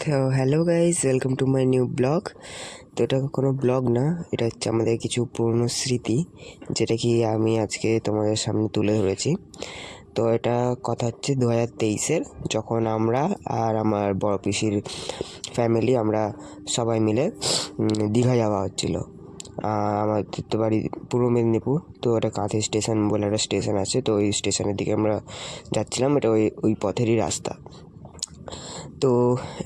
তো hello guys, welcome to my new blog. তো এটা কোনো ব্লগ না, এটা হচ্ছে আমাদের কিছু পুরনো স্মৃতি, যেটা কি আমি আজকে তোমাদের সামনে তুলে ধরেছি। তো এটা কথা হচ্ছে 2023-এর, যখন আমরা আর আমার বড় পিসির ফ্যামিলি আমরা সবাই মিলে দীঘা যাওয়া হচ্ছিলো। আমাদের তো বাড়ি পূর্ব মেদিনীপুর, তো এটা কাঁথি স্টেশন বলে একটা স্টেশন আছে, তো ওই স্টেশনের দিকে আমরা যাচ্ছিলাম। এটা ওই পথেরই রাস্তা। তো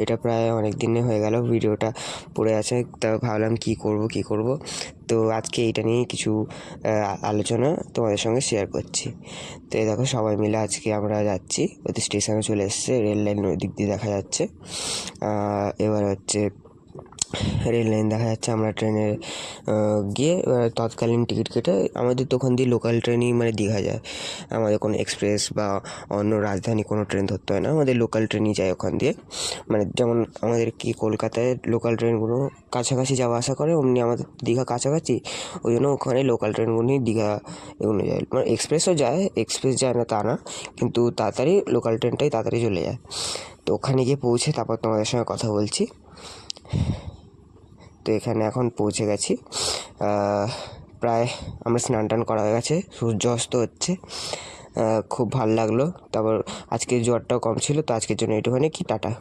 এটা প্রায় অনেক দিনে হয়ে গেল, ভিডিওটা পড়ে আছে, তা ভাবলাম কী করব। তো আজকে এইটা নিয়েই কিছু আলোচনা তোমাদের সঙ্গে শেয়ার করছি। তো এই দেখো, সবাই মিলে আজকে আমরা যাচ্ছি, ওদের স্টেশনে চলে এসছে, রেল লাইন ওই দিক দিয়ে দেখা যাচ্ছে। এবার হচ্ছে রেল লাইন দেখা যাচ্ছে, আমরা ট্রেনে গিয়ে তৎকালীন টিকিট কেটে আমাদের তো ওখান দিয়ে লোকাল ট্রেনই মানে দীঘা যায়। আমাদের কোনো এক্সপ্রেস বা অন্য রাজধানী কোনো ট্রেন ধরতে হয় না, আমাদের লোকাল ট্রেনই যায় ওখান দিয়ে। মানে যেমন আমাদের কি কলকাতায় লোকাল ট্রেনগুলো কাছাকাছি যাওয়া আসা করে, অমনি আমাদের দীঘা কাছাকাছি, ওই জন্য ওখানে লোকাল ট্রেনগুলোই দীঘা এগুলো যায়। মানে এক্সপ্রেসও যায়, এক্সপ্রেস যায় না তা না, কিন্তু তাড়াতাড়ি লোকাল ট্রেনটাই তাড়াতাড়ি চলে যায়। তো ওখানে গিয়ে পৌঁছে তারপর তোমাদের সঙ্গে কথা বলছি। তো এখানে এখন পৌঁছে গেছি, প্রায় আমরা স্নান টান করা হয়ে গেছে, সূর্য অস্ত হচ্ছে, খুব ভালো লাগলো। তারপর আজকে জ্বরটাও কম ছিল, তো আজকের জন্য একটুখানি টাটা।